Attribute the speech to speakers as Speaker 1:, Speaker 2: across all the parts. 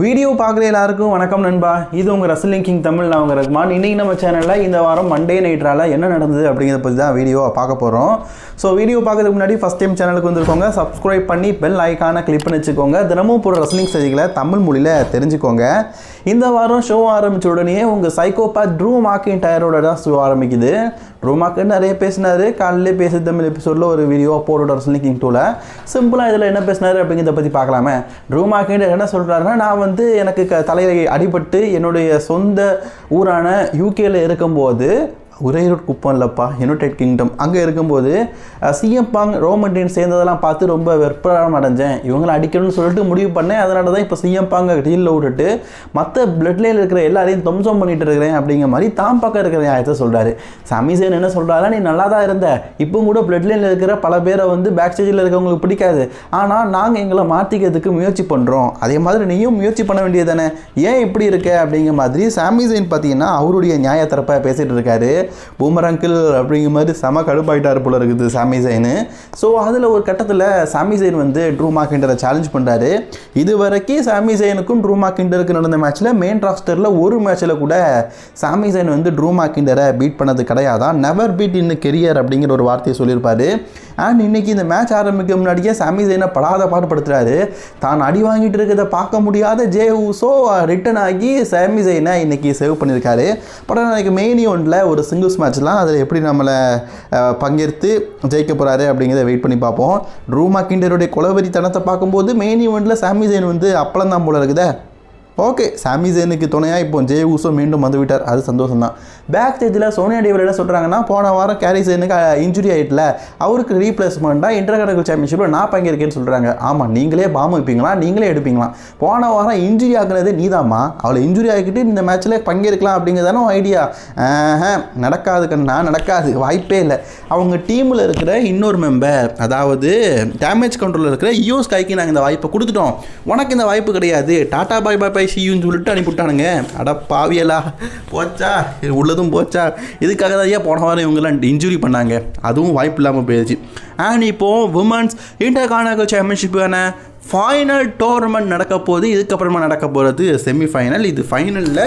Speaker 1: Video பார்க்குற எல்லாருக்கும் வணக்கம் நண்பா. இது உங்கள் ரசலிங் கிங் தமிழ். நான் உங்கள் ரஹ்மான். இன்றைக்கி நம்ம சேனலில் இந்த வாரம் மண்டே நைட்ரால் என்ன நடந்தது அப்படிங்கிறத பற்றி தான் வீடியோ பார்க்க போகிறோம். ஸோ வீடியோ பார்க்கறதுக்கு முன்னாடி ஃபஸ்ட் டைம் சேனலுக்கு வந்துருக்கோங்க, சப்ஸ்கிரைப் பண்ணி பெல் ஐக்கானை கிளிக் பண்ணி வச்சுக்கோங்க. தினமும் போகிற ரசலிங் செய்திகளை தமிழ் மொழியில் தெரிஞ்சுக்கோங்க. இந்த வாரம் ஷோ ஆரம்பித்த உடனே உங்கள் சைக்கோபாத் ட்ரூ மாக்கின்டையரோட தான் ஷோ ஆரம்பிக்குது. ட்ரூ மாக்கின் நிறைய பேசினார். காலையிலே பேசி தமிழ் எபிசோடில் ஒரு வீடியோ போட்டோட ரசலிங் கிங் 2ல் சிம்பிளாக இதில் என்ன பேசினார் அப்படிங்கிறத பற்றி பார்க்கலாமே. ட்ரூ மாக்கின்டையர் என்ன சொல்கிறாருன்னா, நான் எனக்கு தலையில் அடிபட்டு என்னுடைய சொந்த ஊரான யூகேல இருக்கும்போது, உரையூர் குப்பம் இல்லைப்பா, யுனைடெட் கிங்டம், அங்கே இருக்கும்போது சிஎம் பாங் ரோமன் ரெயின்ஸ் சேர்ந்ததெல்லாம் பார்த்து ரொம்ப வெறுப்பாரம் அடைஞ்சேன். இவங்களை அடிக்கணும்னு சொல்லிட்டு முடிவு பண்ணேன். அதனால தான் இப்போ சிஎம் பாங்க டீலில் விட்டுட்டு மற்ற பிளட் லைனில் இருக்கிற எல்லாரையும் தம்சம் பண்ணிட்டு இருக்கிறேன் அப்படிங்கிற மாதிரி தான் பக்கம் இருக்கிற நியாயத்தை சொல்கிறாரு. சமி சேன் என்ன சொல்கிறாரா, நீ நல்லா தான் இருந்த, இப்போ கூட பிளட் லைனில் இருக்கிற பல பேரை பேக் ஸ்டேஜில் இருக்கவங்களுக்கு பிடிக்காது, ஆனால் நாங்கள் எங்களை மாற்றிக்கிறதுக்கு முயற்சி பண்ணுறோம், அதே மாதிரி நீயும் முயற்சி பண்ண வேண்டியது தானே, ஏன் இப்படி இருக்க அப்படிங்கிற மாதிரி சமி சேன் பார்த்தீங்கன்னா அவருடைய நியாயத்தரப்பை பேசிகிட்டு இருக்காரு. பூமர் அங்கிள் அப்படிங்கிற மாதிரி செம கடுப்பாயிட்டார் போல இருக்குது சாமி சேனு. ஸோ அதில் ஒரு கட்டத்தில் சாமி சேன் ட்ரூ மாக்கின்டரை சேலஞ்ச் பண்ணுறாரு. இது வரைக்கும் சாமி சேனுக்கும் ட்ரூ மாக்கின்டருக்கு நடந்த மேட்ச்சில் மெயின் ராஸ்டரில் ஒரு மேட்ச்சில் கூட சாமி சேன் ட்ரூ மாக்கின்டரை பீட் பண்ணது கிடையாதான். நெவர் பீட் இன் கெரியர் அப்படிங்கிற ஒரு வார்த்தையை சொல்லியிருப்பார். அண்ட் இன்றைக்கி இந்த மேட்ச் ஆரம்பிக்க முன்னாடியே சாமி சேனை படாத பாடுபடுத்துகிறாரு. தான் அடி வாங்கிட்டு இருக்கிறத பார்க்க முடியாத ஜே ஊசோ ரிட்டன் ஆகி சாமி சேனை இன்றைக்கி சேவ் பண்ணியிருக்காரு. பட் எனக்கு மெயின் ஈவெண்ட்டில் ஒரு சிங்கிள்ஸ் மேட்ச்லாம் அதில் எப்படி நம்மளை பங்கேற்று ஜெயிக்க போகிறாரு அப்படிங்கிறத வெயிட் பண்ணி பார்ப்போம். ட்ரூ மாக்கின்டருடைய குலவெறி தனத்தை பார்க்கும்போது மெயின் ஈவெண்ட்டில் சாமி சேன் அப்பளம் தான் போல இருக்குதே. ஓகே, சாமி சேனுக்கு துணையாக இப்போ ஜே ஊசோ மீண்டும் வந்துவிட்டார், அது சந்தோஷம் தான். பேக் ஸ்டேஜில் சோனியா டேவில் என்ன சொல்கிறாங்கன்னா, போன வாரம் கேரி சேனுக்கு இன்ஜுரி ஆகிட்டல, அவருக்கு ரீப்ளேஸ்மெண்ட்டாக இன்டர்கனெக்டல் சாம்பியன்ஷிப்பில் நான் பங்கேற்கேன்னு சொல்கிறாங்க. ஆமாம், நீங்களே பாம்பு வைப்பீங்களா, நீங்களே எடுப்பீங்களா, போன வாரம் இன்ஜுரி ஆகுனது நீதாம்மா, அவளை இன்ஜுரி ஆகிக்கிட்டு இந்த மேட்ச்சில் பங்கேற்கலாம் அப்படிங்கிறதானே ஐடியா. நடக்காது கண்ணா, நடக்காது, வாய்ப்பே இல்லை. அவங்க டீமில் இருக்கிற இன்னொரு மெம்பர், அதாவது டேமேஜ் கண்ட்ரோலில் இருக்கிற ஈயோ ஸ்கைக்கு நாங்கள் இந்த வாய்ப்பை கொடுத்துட்டோம், உனக்கு இந்த வாய்ப்பு கிடையாது, டாட்டா பாய் பாய் சியூன்னு சொல்லிட்டு அனுப்பிவிட்டானுங்க. அட பாவியலா, போச்சா உள்ளதும் போச்சா. இதுக்காக தான் ஏன் போன வாரம் இவங்கெல்லாம் இன்ஜுரி பண்ணாங்க, அதுவும் வாய்ப்பு இல்லாமல் போயிடுச்சு. அண்ட் இப்போது விமன்ஸ் இன்டர்கான்டினென்டல் சாம்பியன்ஷிப்பான ஃபைனல் டோர்னமெண்ட் நடக்க போகுது. இதுக்கப்புறமா நடக்க போகிறது செமிஃபைனல். இது ஃபைனலில்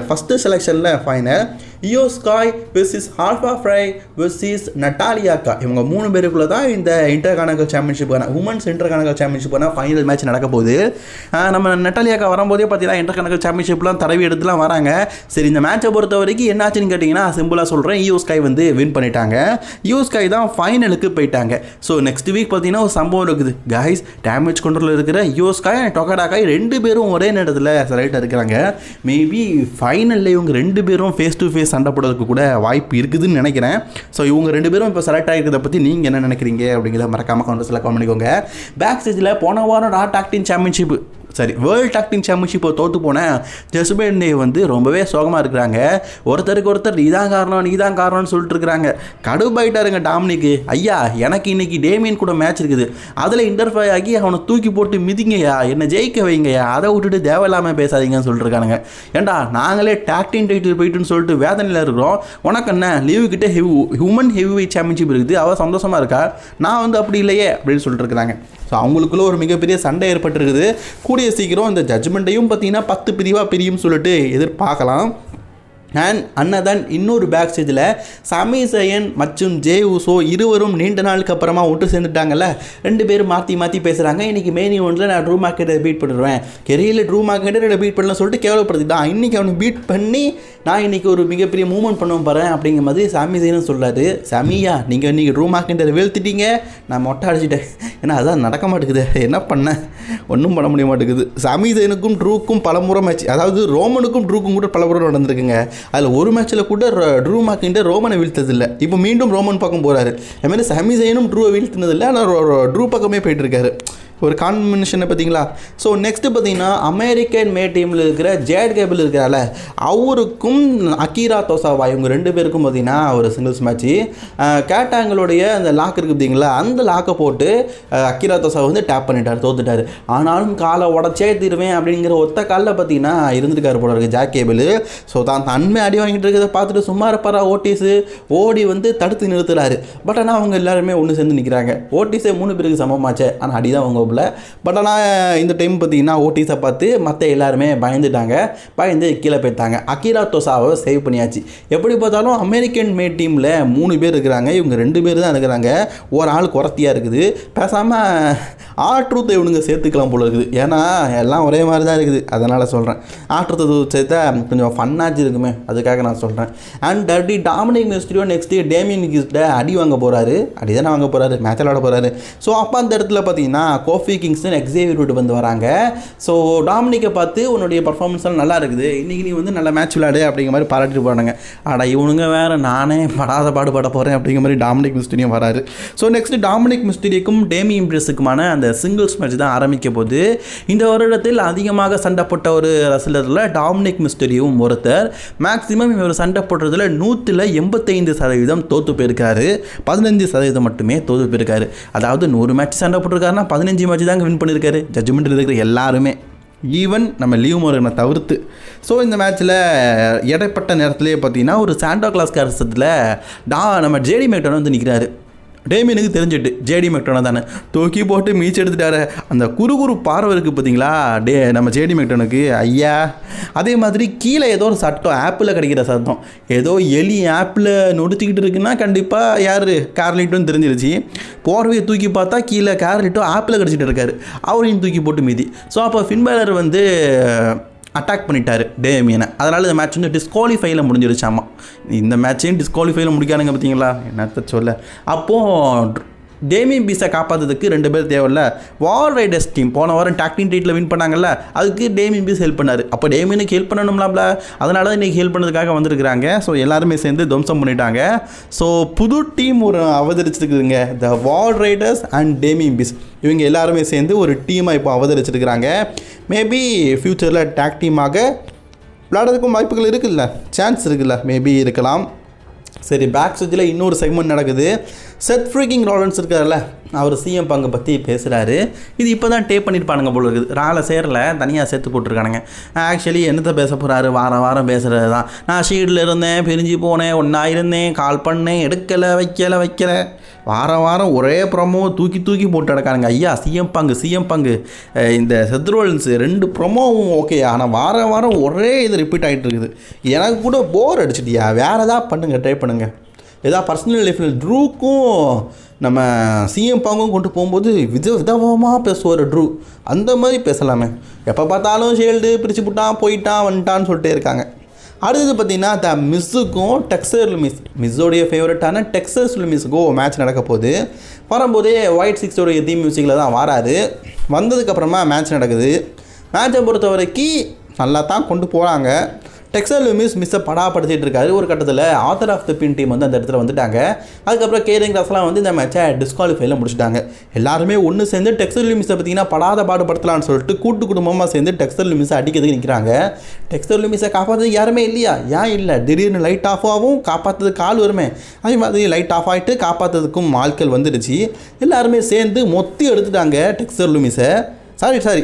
Speaker 1: ஃபஸ்ட்டு செலெக்ஷனில் final Iyo Sky versus Alba Fyre versus நட்டாலியாக்கா, இவங்க 3 பேருக்குள்ளே தான் இந்த இன்டர்கான்டினென்டல் சாம்பியன்ஷிப்பான உமன்ஸ் இன்டர்கான்டினென்டல் சாம்பியன்ஷிப்பான ஃபைனல் மேட்ச் நடக்க போகுது. நம்ம நட்டாலியாக்கா வரும்போதே பார்த்தீங்கன்னா இன்டர்கான்டினென்டல் சாம்பியன்ஷிப்லாம் தடவி எடுத்துலாம் வராங்க. சரி, இந்த மேட்சை பொறுத்த வரைக்கும் என்னாச்சுன்னு கேட்டிங்கன்னா சிம்பிளாக சொல்கிறேன், ஈயோ ஸ்காய் வின் பண்ணிட்டாங்க. ஈயோ ஸ்காய் தான் ஃபைனலுக்கு போயிட்டாங்க. ஸோ நெக்ஸ்ட் வீக் பார்த்தீங்கன்னா ஒரு சம்பவம் இருக்குது கைஸ். டேமேஜ் கண்ட்ரோலில் இருக்கிற ஈயோ ஸ்காய் அண்ட் டொகாடாக்காய் 2 பேரும் ஒரே நேரத்தில் செலக்ட் இருக்கிறாங்க. மேபி ஃபைனலில் இவங்க 2 பேரும் ஃபேஸ் டு ஃபேஸ் சண்டை போடுறதுக்கு கூட வாய்ப்பு இருக்குதுன்னு நினைக்கிறேன். ஸோ இவங்க 2 பேரும் இப்போ செலக்ட் ஆகிருக்கிறத பற்றி நீங்கள் என்ன நினைக்கிறீங்க அப்படிங்கிறத மறக்காமல் கமெண்ட்ஸில் கமெண்ட் பண்ணிக்கோங்க. பேக் ஸ்டேஜில் போன வாரம் tag team championship world tag team சாம்பியன்ஷிப்பை தோற்று போனேன் ஜஸ்பேன் டே ரொம்பவே சோகமாக இருக்கிறாங்க. ஒருத்தருக்கு ஒருத்தர் நீதான் காரணம்னு சொல்லிட்டு இருக்கிறாங்க. கடுப்பாயிட்டாருங்க டாமினிக்கு. ஐயா, எனக்கு இன்னைக்கு டேமியன் கூட மேட்ச் இருக்குது, அதில் இன்டர்ஃபை ஆகி அவனை தூக்கி போட்டு மிதிங்கய்யா, என்னை ஜெயிக்க வைங்கய்யா, அதை விட்டுட்டு தேவையில்லாமல் பேசாதீங்கன்னு சொல்லிட்டு இருக்கானுங்க. ஏண்டா, நாங்களே டாக் டீம் டைட்டில் போயிட்டுன்னு சொல்லிட்டு வேதனையில் இருக்கிறோம், உனக்கு என்ன லீவு கிட்டே ஹியூமன் ஹெவி வெயிட் சாம்பியன்ஷிப் இருக்குது, அவள் சந்தோஷமாக இருக்கா, நான் அப்படி இல்லையே அப்படின்னு சொல்லிட்டு இருக்கிறாங்க. ஸோ அவங்களுக்குள்ள ஒரு மிகப்பெரிய சண்டை ஏற்பட்டிருக்குது. கூடிய சீக்கிரம் இந்த ஜட்ஜ்மெண்ட்டையும் பார்த்தீங்கன்னா 10 பிரிவாக பிரியும் சொல்லிட்டு எதிர்பார்க்கலாம். அண்ட் அன்னதான் இன்னொரு பேக் ஸ்டேஜில் சமி சேன் மற்றும் ஜே ஊசோ இருவரும் நீண்ட நாளுக்கு அப்புறமா ஒன்று சேர்ந்துட்டாங்கல்ல. 2 பேரும் மாற்றி பேசுகிறாங்க. இன்றைக்கி மெயின் ஈவெண்ட்டில் நான் ட்ரூ மாக்கின்டையரை பீட் பண்ணிடுவேன், கெரியரில் ட்ரூ மாக்கின்டையரை பீட் பண்ணலாம் சொல்லிட்டு கேவலப்படுத்திட்டான். இன்றைக்கி அவனை பீட் பண்ணி நான் இன்றைக்கி ஒரு மிகப்பெரிய மூவ்மெண்ட் பண்ணுவேன் பாரு அப்படிங்கிற மாதிரி சாமி சேனும் சொல்கிறாரு. சமியா, நீங்கள் இன்றைக்கி ட்ரூ மாக்கின்டையரை வீழ்த்திட்டீங்க, நான் மொட்டை அடிச்சிட்டேன், ஏன்னா அதான் நடக்க மாட்டேங்குது, என்ன பண்ண ஒன்றும் பண்ண முடிய மாட்டேங்குது. சாமி சேனுக்கும் ட்ரூக்கும் பலமுறை மேட்ச், அதாவது ரோமனுக்கும் ட்ரூக்கும் கூட பலமுறை நடந்திருக்குங்க. அதில் ஒரு மேட்ச்சில் கூட ட்ரூ மாக்கின்டையர் ரோமனை வீழ்த்ததில்லை. இப்போ மீண்டும் ரோமன் பக்கம் போகிறாரு. அதுமாதிரி சமி சேனும் ட்ரூவை வீழ்த்தினதில்லை, ஆனால் ட்ரூ பக்கமே போயிட்டுருக்காரு. ஒரு காம்பினேஷனை பார்த்தீங்களா. ஸோ நெக்ஸ்ட்டு பார்த்தீங்கன்னா அமெரிக்கன் மே டீமில் இருக்கிற ஜேட் கேபிள் இருக்கிறால, அவருக்கும் அகிரா தொசாவா, இவங்க 2 பேருக்கும் பார்த்தீங்கன்னா ஒரு சிங்கிள்ஸ் மேட்ச்சு. கேட்டாங்களுடைய அந்த லாக் இருக்குது பார்த்தீங்களா, அந்த லாக்கை போட்டு அகிரா தொசாவை டேப் பண்ணிட்டார், தோத்துட்டார். ஆனாலும் காலை உடச்சே தீருவேன் அப்படிங்கிற ஒத்த காலில் பார்த்தீங்கன்னா இருந்துருக்காரு போல இருக்குது ஜாக் கேபிள். ஸோ தான் தன்மை அடி வாங்கிட்டு இருக்கிறத பார்த்துட்டு சும்மா இருப்பாரா ஓட்டிஸு, ஓடி தடுத்து நிறுத்துறாரு. பட் ஆனால் அவங்க எல்லாருமே ஒன்று சேர்ந்து நிற்கிறாங்க. ஓட்டிஸே 3 பேருக்கு சமமாச்சே, ஆனால் அடி தான் அவங்க போகல. பட் ஆனால் இந்த டைம் பார்த்தீங்கன்னா ஓட்டிஸை பார்த்து மற்ற எல்லாருமே பயந்து கீழே போயிட்டாங்க. அகிரா டோசாவை சேவ் பண்ணியாச்சு. எப்படி பார்த்தாலும் அமெரிக்கன் மேட் டீமில் 3 பேர் இருக்கிறாங்க, இவங்க 2 பேர் தான் இருக்கிறாங்க. ஒரு ஆள் குறத்தியாக இருக்குது. பேசாமல் ஆட்ரூத்தை இவனுங்க சேர்த்துக்கலாம் போல இருக்குது. ஏன்னா எல்லாம் ஒரே மாதிரி தான் இருக்குது, அதனால் சொல்கிறேன். ஆட்ரூத்தை சேர்த்தா கொஞ்சம் ஃபன்னாச்சு இருக்குமே, அதுக்காக நான் சொல்கிறேன். And dirty Dominik Mysterio next Damian கிஸ்ட்டை அடி வாங்க போகிறாரு, மேட்ச் விளாட போகிறாரு. ஸோ அப்போ அந்த இடத்துல பார்த்தீங்கன்னா கோஃபி கிங்ஸ்டன் எக்ஸேவியர் விட்டு வந்து வராங்க. ஸோ டாமினிக்கை பார்த்து உன்னுடைய பர்ஃபார்மன்ஸ்லாம் நல்லா இருக்குது, இன்றைக்கி நீ வந்து நல்ல மேட்ச் விளாடு அப்படிங்கிற மாதிரி பாராட்டிட்டு போனாங்க. ஆனால் இவனுங்க வேறு நானே படாத பாடுபட போகிறேன் அப்படிங்கிற மாதிரி டாமினிக் மிஸ்டீரியோ வராரு. ஸோ நெக்ஸ்ட் டாமினிக் மிஸ்டீரியோக்கும் டேமியன் பிரிஸுக்குமான அந்த சிங்கிள்ஸ் மேட்ச் தான் ஆரம்பிக்க போது. இந்த வருடத்தில் அதிகமாக சண்டை போட்ட ஒரு ரசிலரில் டாமினிக் மிஸ்டீரியோவும் ஒருத்தர். மேக்ஸிமம் இவர் சண்டை போடுறதுல 185% தோற்று போயிருக்காரு, 15% மட்டுமே தோற்று போயிருக்காரு. அதாவது 100 மேட்ச் சண்டை போட்டிருக்காருன்னா 15 மேட்ச் தாங்க வின் பண்ணியிருக்காரு ஜட்ஜ்மெண்ட் இருக்கிற எல்லாருமே, ஈவன் நம்ம லீவ் மோர்கனை தவிர்த்து. ஸோ இந்த மேட்ச்சில் இடைப்பட்ட நேரத்துலேயே பார்த்தீங்கன்னா ஒரு சாண்டா கிளாஸ் கரசத்தில் நம்ம ஜேடி மேக்டோன் வந்து நிற்கிறாரு. டேமியனுக்கு தெரிஞ்சிட்டு ஜேடி மேக்டோனை தானே தூக்கி போட்டு மீச்சு எடுத்துட்டாரு. அந்த குறுகுறு பார்வை இருக்குது பார்த்தீங்களா நம்ம ஜேடி மேக்டோனுக்கு, ஐயா. அதே மாதிரி கீழே ஏதோ ஒரு சட்டம், ஆப்பிளில் கிடைக்கிற சத்தம், ஏதோ எலி ஆப்பில் நொடிச்சிக்கிட்டு இருக்குன்னா கண்டிப்பாக யார் கார்லிட்டோன்னு தெரிஞ்சிருச்சு. போர்வையை தூக்கி பார்த்தா கீழே கார்லிட்டோ ஆப்பில் கடிச்சிட்டு இருக்காரு, அவரையும் தூக்கி போட்டு மீதி. ஸோ அப்போ ஃபின்பேலர் வந்து அட்டாக் பண்ணிட்டார் டேமியனை. அதனால் இந்த மேட்ச் வந்து டிஸ்குவாலிஃபையில் முடிஞ்சிருச்சாமா. இந்த மேட்சையும் டிஸ்குவாலிஃபையில் முடிக்கானுங்க பார்த்தீங்களா, என்னத்த சொல்ல. அப்போது டேமியன் பீஸை காப்பாற்றுறதுக்கு 2 பேர் தேவையில்ல. வால் ரைடர்ஸ் டீம் போன வாரம் டாக்டிங் டைட்டில் வின் பண்ணாங்கல்ல, அதுக்கு டேமியன் பீஸ் ஹெல்ப் பண்ணார். அப்போ டேமியனுக்கு ஹெல்ப் பண்ணணும்லாம்ல, அதனால தான் இன்றைக்கி ஹெல்ப் பண்ணதுக்காக வந்திருக்கிறாங்க. ஸோ எல்லாருமே சேர்ந்து துவம்சம் பண்ணிட்டாங்க. ஸோ புது டீம் ஒரு அவதரிச்சிருக்குதுங்க, த வால் ரைடர்ஸ் அண்ட் டேமியன் பீஸ். இவங்க எல்லாருமே சேர்ந்து ஒரு டீமாக இப்போ அவதரிச்சிருக்கிறாங்க. மேபி ஃப்யூச்சரில் டாக் டீமாக விளையாடுறதுக்கும் வாய்ப்புகள் இருக்குல்ல, சான்ஸ் இருக்குல்ல, மேபி இருக்கலாம். சரி, பேக் ஸ்டேஜில் இன்னொரு செக்மெண்ட் நடக்குது. செத் ஃப்ரீக்கிங் ராலன்ஸ் இருக்கார்ல, அவர் சிஎம் பங்கை பற்றி பேசுகிறாரு. இது இப்போ தான் டேப் பண்ணியிருப்பானுங்க போல இருக்குது, ரால சேரில் தனியாக சேர்த்து போட்டிருக்கானுங்க. ஆக்சுவலி என்னத்தை பேச போகிறாரு, வாரம் பேசுகிறது தான். நான் ஷீல்டில் இருந்தேன், பிரிஞ்சு போனேன், ஒன்றா இருந்தேன், கால் பண்ணேன், எடுக்கலை, வைக்கல. வாரம் ஒரே ப்ரொமோ தூக்கி போட்டு நடக்கானுங்க. ஐயா சிஎம் பங்கு இந்த செத் ரோலன்ஸ் 2 ப்ரொமோவும் ஓகே, ஆனால் வாரம் ஒரே இது ரிப்பீட் ஆகிட்டு இருக்குது. எனக்கு கூட போர் அடிச்சிட்டியா, வேறு எதாவது பண்ணுங்கள், ட்ரை பண்ணுங்கள். ஏதாவது பர்சனல் லைஃப்பில் ட்ரூக்கும் நம்ம சிஎம் பங்கும் கொண்டு போகும்போது விதவிதமாக பேசுவார் ட்ரூ, அந்த மாதிரி பேசலாமே. எப்போ பார்த்தாலும் ஷீல்டு பிரித்து போட்டான், போயிட்டான், வந்துட்டான்னு சொல்லிட்டே இருக்காங்க. அடுத்தது பார்த்தீங்கன்னா த மிஸ்ஸுக்கும் டெக்ஸர் லுமிஸ், மிஸ்ஸோடைய ஃபேவரட்டான டெக்ஸஸ் லுமிஸுக்கும் மேட்ச் நடக்க போகுது. வரும்போதே ஒயிட் சிக்ஸோடைய தீம் மியூசிக்கில் தான் வராது. வந்ததுக்கப்புறமா மேட்ச் நடக்குது. மேட்சை பொறுத்த வரைக்கும் நல்லா தான் கொண்டு போகிறாங்க. டெக்ஸர் லுமிஸ் மிஸ்ஸை படாப்படுத்திட்டு இருக்காரு. ஒரு கட்டத்தில் ஆத்தர் ஆஃப் த பின் டீம் வந்து அந்த இடத்துல வந்துட்டாங்க. அதுக்கப்புறம் கேரிங் கிளாஸ்லாம் வந்து இந்த மேட்சை டிஸ்குவாலிஃபைல முடிச்சிட்டாங்க. எல்லாருமே ஒன்று சேர்ந்து டெக்ஸர் லுமிஸை பார்த்தீங்கன்னா படாத பாடுபடுத்தலான்னு சொல்லிட்டு கூட்டு குடும்பமாக சேர்ந்து டெக்ஸர் லுமிஸை அடிக்கிறதுக்கு நிற்கிறாங்க. டெக்ஸர் லுமிஸை காப்பாற்றுறது யாருமே இல்லையா, ஏன் இல்லை, திடீர்னு லைட் ஆஃப் ஆகும், காப்பாற்றுறதுக்கு ஆள் வருமே. அதே மாதிரி லைட் ஆஃப் ஆகிட்டு காப்பாற்றுறதுக்கும் ஆட்கள் வந்துடுச்சு. எல்லாருமே சேர்ந்து மொத்தி எடுத்துட்டாங்க டெக்ஸர் லுமிஸை. சாரி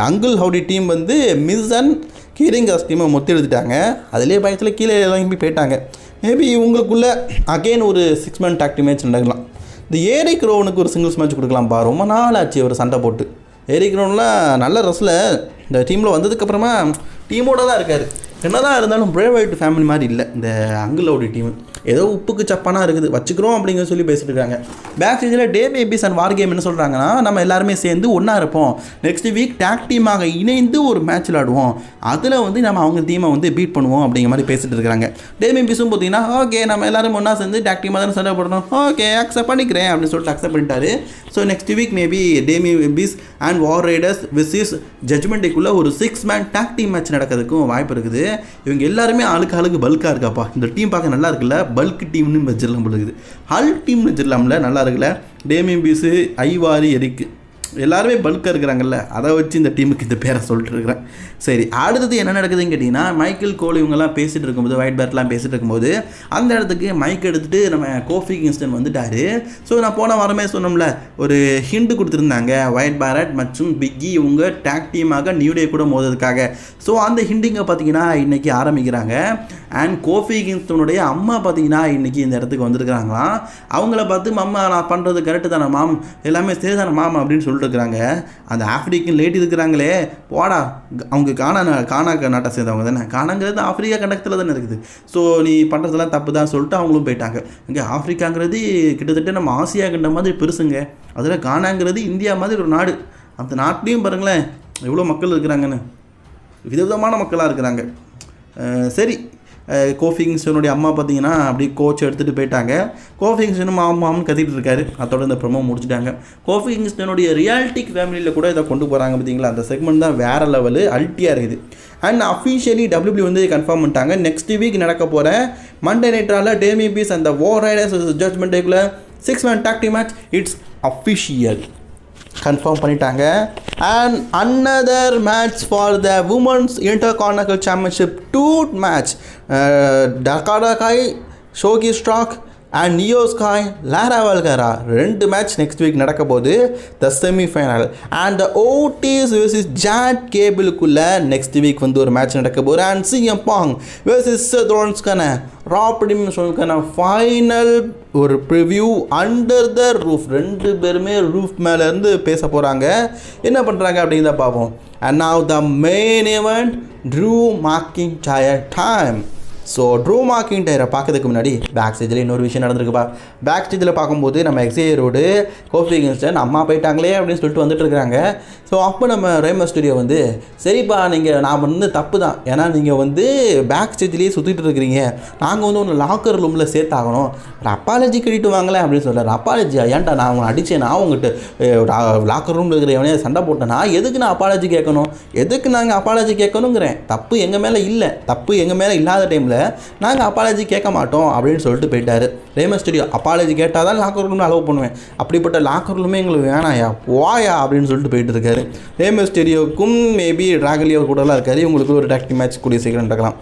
Speaker 1: அங்கிள் ஹவுடி டீம் வந்து மிஸ் அண்ட் கீரிங் கிளாஸ் டீமை மொத்தி எடுத்துட்டாங்க. அதிலே பயத்தில் கீழே இறங்கி போயிட்டாங்க. மேபி இவங்களுக்குள்ளே அகெயின் ஒரு 6 man டாக் மேட்ச் நடக்கலாம். இந்த ஏரிக் ரோவனுக்கு ஒரு சிங்கிள்ஸ் மேட்ச் கொடுக்கலாம்ப்பா, ரொம்ப நாள் ஆச்சு ஒரு சண்டை போட்டு. ஏரிக் ரோவன்லாம் நல்ல ரஸில் இந்த டீமில் வந்ததுக்கப்புறமா டீமோடு தான் இருக்கார். என்னதான் இருந்தாலும் பிரேவ் ஒயிட் ஃபேமிலி மாதிரி இல்லை இந்த அங்கிளோட டீம். ஏதோ உப்புக்கு சப்பானாக இருக்குது, வச்சுக்கிறோம் அப்படிங்கிற சொல்லி பேசிட்டு இருக்காங்க. பேக் ஸ்டேஜில் டேமியன் அண்ட் வார் கேம் என்ன சொல்கிறாங்கன்னா, நம்ம எல்லாருமே சேர்ந்து ஒன்றா இருப்போம், நெக்ஸ்ட் வீக் டாக் டீமாக இணைந்து ஒரு மேட்ச் விளாடுவோம், அதில் வந்து நம்ம அவங்க டீமை வந்து பீட் பண்ணுவோம் அப்படிங்கிற மாதிரி பேசிட்டு இருக்கிறாங்க. டேமியன் பீஸும் பார்த்தீங்கன்னா ஓகே நம்ம எல்லாரும் ஒன்றா சேர்ந்து டாக் டீமாக தானே சண்டை போடணும், ஓகே அக்செப்ட் பண்ணிக்கிறேன் அப்படின்னு சொல்லிட்டு அக்செப்ட் பண்ணிட்டாரு. So next week maybe Damian Priest and War Raiders versus Judgment டேக்குள்ளே ஒரு 6 man டாக் டீம் மேட்ச் நடக்கிறதுக்கும் வாய்ப்பு இருக்குது. இவங்க எல்லாருமே ஆளுக்கு பல்காக இருக்காப்பா. இந்த டீம் பார்க்க நல்லா இருக்குல்ல, பல்க் டீம்னு வச்சிடலாம் போலுக்குது, ஹல் டீம்னு வச்சிடலாம்ல, நல்லா இருக்குல்ல. டேமியன் பீஸு, ஐவாரி, எரிக்கு எல்லாருமே பல்காக இருக்கிறாங்கல்ல, அதை வச்சு இந்த டீமுக்கு இந்த பேரை சொல்லிட்டு இருக்கிறேன். சரி, அடுத்தது என்ன நடக்குதுன்னு கேட்டிங்கன்னா, மைக்கேல் கோல் இவங்கெல்லாம் பேசிகிட்டு இருக்கும்போது, ஒயிட் பேர்ட்லாம் பேசிகிட்டு இருக்கும்போது அந்த இடத்துக்கு மைக் எடுத்துகிட்டு நம்ம கோஃபி கிங்ஸ்டன் வந்துட்டார். ஸோ நான் போன வாரமே சொன்னோம்ல, ஒரு ஹிண்ட் கொடுத்துருந்தாங்க ஒயிட் பேரட் மற்றும் பிக்கி இவங்க டாக் டீமாக நியூ டே கூட மோதுறதுக்காக. ஸோ அந்த ஹிண்டிங்கை பார்த்தீங்கன்னா இன்றைக்கி ஆரம்பிக்கிறாங்க. அண்ட் கோஃபி கிங்ஸ்டனுடைய அம்மா பார்த்தீங்கன்னா இன்றைக்கி இந்த இடத்துக்கு வந்திருக்கிறாங்களாம். அவங்கள பார்த்து மம்மா நான் பண்ணுறது கரெக்டு தானே மாம், எல்லாமே சரி தானே மாம் அப்படின்னு சொல்லிட்டு சொல்லிட்டு இருக்கிறாங்க, அந்த ஆஃப்ரிக்கன் லேடி இருக்கிறாங்களே போடா, அவங்க கானா நாட்டை சேர்ந்தவங்க தானே, கானாங்கிறது ஆஃப்ரிக்கா கண்டத்தில் தானே இருக்குது. ஸோ நீ பண்ணுறதெல்லாம் தப்பு தான் சொல்லிட்டு அவங்களும் போயிட்டாங்க. இங்கே ஆஃப்ரிக்காங்கிறது கிட்டத்தட்ட நம்ம ஆசியா கண்ட மாதிரி பெருசுங்க. அதில் கானாங்கிறது இந்தியா மாதிரி ஒரு நாடு. அந்த நாட்டிலையும் பாருங்களேன் எவ்வளோ மக்கள் இருக்கிறாங்கன்னு, விதவிதமான மக்களாக இருக்கிறாங்க. சரி, கோஃபி கிங்ஸ்டனுடைய அம்மா பார்த்தீங்கன்னா அப்படி கோச் எடுத்துகிட்டு போயிட்டாங்க. கோஃபி கிங்ஸ்டனும் மாமான்னு கத்திட்டு இருக்காரு. அதோட இந்த ப்ரொமோ முடிச்சுட்டாங்க. கோஃபி கிங்ஸ்டனுடைய ரியாலிட்டிக் ஃபேமிலியில் கூட இதை கொண்டு போகிறாங்க பார்த்தீங்களா, அந்த செக்மெண்ட் தான் வேறு லெவலு, அல்ட்டியாக இருக்குது. அண்ட் அஃபிஷியலி WWE வந்து கன்ஃபார்ம் பண்ணிட்டாங்க, நெக்ஸ்ட் வீக் நடக்க போகிற மண்டே நைட் ரால டேமி பீஸ் அந்த வார் ரைடர்ஸ் ஜட்ஜ்மெண்ட் டேக்குள்ள 6-man tag team match it's official confirm பண்ணிட்டாங்க. And another match for the women's intercontinental championship 2 match, டகாடா காய், Zoey Stark and Iyo Sky, Lyra Valkyria 2 match next week நடக்க போகுது, the semifinal. And the Otis versus Chad கேபிளுக்குள்ளே next week வந்து ஒரு match நடக்க போகுது. அண்ட் சிஎம் பாங் வெர்சஸ் த்ரோன்ஸ்க்கான ராப்டிம்கான ஃபைனல் ஒரு ப்ரிவ்யூ அண்டர் த ரூஃப். 2 பேருமே ரூஃப் மேலேருந்து பேச போகிறாங்க, என்ன பண்ணுறாங்க அப்படிங்கிறத பார்ப்போம். And now the main event, Drew McIntyre time. So Drew மேக்கின்டையரை பார்க்கறதுக்கு முன்னாடி பேக் ஸ்டேஜில் இன்னொரு விஷயம் நடந்திருக்குப்பா. பேக் ஸ்டேஜில் பார்க்கும்போது நம்ம எக்ஸேயரோடு கோஃபி கிங்ஸ்டன் அம்மா போயிட்டாங்களே அப்படின்னு சொல்லிட்டு வந்துட்டு இருக்கிறாங்க. ஸோ அப்போ நம்ம ரேமர் ஸ்டுடியோ வந்து சரிப்பா நான் வந்து தப்பு தான், ஏன்னா நீங்கள் வந்து பேக் ஸ்டேஜ்லேயே சுற்றிட்டு இருக்கிறீங்க, நாங்கள் வந்து ஒன்று லாக்கர் ரூமில் சேர்த்தாகணும், ஒரு அப்பாலஜி கட்டிட்டு வாங்களேன் அப்படின்னு சொல்கிறார். அப்பாலஜியா? ஏன்டா நான் உங்களை அடித்தேன், நான் உங்கள்கிட்ட லாக்கர் ரூமில் இருக்கிற எவனே சண்டை போட்டேன்னா எதுக்கு நான் அப்பாலஜி கேட்கணும், எதுக்கு நாங்கள் அப்பாலஜி கேட்கணுங்கிறேன், தப்பு எங்கள் மேலே இல்லை, தப்பு எங்கள் மேலே இல்லாத டைமில் நாங்கள் அப்பாலஜி கேட்க மாட்டோம் அப்படின்னு சொல்லிட்டு போயிட்டாரு. ரேமர் ஸ்டுடியோ அப்பாலஜி கேட்டால் தான் லாக்கர் ரூமில் அலோவ் பண்ணுவேன், அப்படிப்பட்ட லாக்கர் ரூமே எங்களுக்கு வேணாயா போயா அப்படின்னு சொல்லிட்டு போயிட்டு இருக்காரு. ரேமர் ஸ்டுடியோவுக்கும் மேபி டிராகலியோ கூடலாம் இருக்காரு. இவங்களுக்கு ஒரு டாக்டி மேட்ச் கூடிய சீக்கிரம் நடக்கலாம்.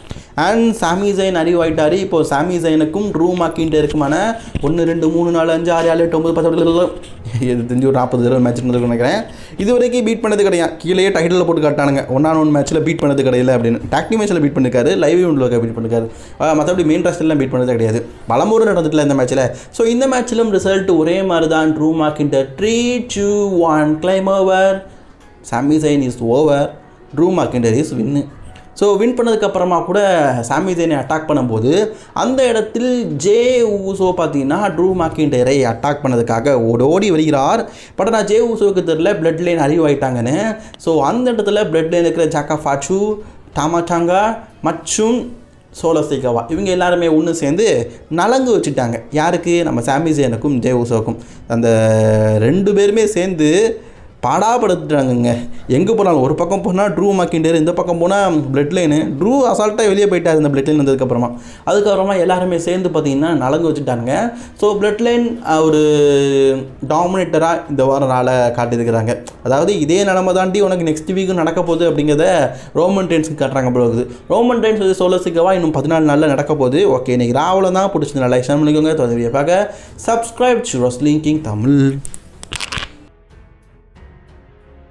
Speaker 1: அண்ட் சாமி ஜெயின் அறிவாயிட்டார். இப்போது சாமி ஜெயினுக்கும் ட்ரூ மேக்கின்டையருக்குமான 1 2 3 4 5 6 7 8 9 10 இது தெரிஞ்சு ஒரு 40 மேட்ச் இருந்திருக்குன்னு நினைக்கிறேன். இது வரைக்கும் பீட் பண்ணது கிடையாது. கீழே டைட்டில் போட்டு காட்டானுங்க 1-on-1 மேட்ச்சில் பீட் பண்ணது கிடையாது அப்படின்னு. டாக்டி மேட்ச்சில் பீட் பண்ணிருக்காரு, லைவ் ஈவெண்ட்டில் பீட் பண்ணிருக்காரு, மற்றபடி மெயின் ராஸ்டர்லாம் பீட் பண்ணது கிடையாது. பலமுறை நடந்துட்டுல இந்த மேட்ச்சில். ஸோ இந்த மேட்ச்சிலும் ரிசல்ட் ஒரே மாதிரி தான். ட்ரூ மேக்கின்டையர் 3 2 1 கிளைம் ஓவர், சாமி Jain is over, true McIntyre is win. So win பண்ணதுக்கப்புறமா கூட சாமி ஜெயினை அட்டாக் பண்ணும்போது அந்த இடத்தில் ஜே ஊசோ பார்த்தீங்கன்னா ட்ரூ மேக்கின்டையரை அட்டாக் பண்ணதுக்காக ஓடி வருகிறார். பட் நான் ஜே ஊசோவுக்கு தெரியல பிளட் லைன் அறிவாயிட்டாங்கன்னு. ஸோ அந்த இடத்துல பிளட் லைன் இருக்கிற ஜாக்கா ஃபாச்சு, டாமாட்டாங்கா மற்றும் சோலோ சிகாவா இவங்க எல்லாருமே ஒன்று சேர்ந்து நலங்கு வச்சுட்டாங்க. யாருக்கு? நம்ம சாமி ஜெயினுக்கும் ஜே ஊசோவுக்கும். அந்த 2 பேருமே சேர்ந்து பாடாப்படுத்துட்டாங்கங்க. எங்கே போனாலும் ஒரு பக்கம் போனால் ட்ரூ மேக்கின்டையர், இந்த பக்கம் போனால் பிளட் லைனு. ட்ரூ அசால்ட்டாக வெளியே போயிட்டார் இந்த பிளட் லைன் வந்ததுக்கப்புறமா. அதுக்கப்புறமா எல்லாருமே சேர்ந்து பார்த்தீங்கன்னா நலங்கு வச்சுட்டாங்க. ஸோ பிளட் லைன் ஒரு டாமினேட்டராக இந்த வாரம் நாளை காட்டியிருக்கிறாங்க. அதாவது இதே நிலமை தாண்டி உனக்கு நெக்ஸ்ட் வீக்கும் நடக்க போகுது அப்படிங்கிறத ரோமன் ரெயின்ஸ்க்கு காட்டுறாங்க போகுது. ரோமன் ரெயின்ஸ் வந்து சோலோ சிகாவா இன்னும் 14 நாளில் நடக்க போகுது. ஓகே, இன்றைக்கி ராவில் தான் பிடிச்சது. லைக் ஷேர் பண்ணிக்கோங்க. தொடர்ந்து பார்க்க subscribe to wrestling king Tamil.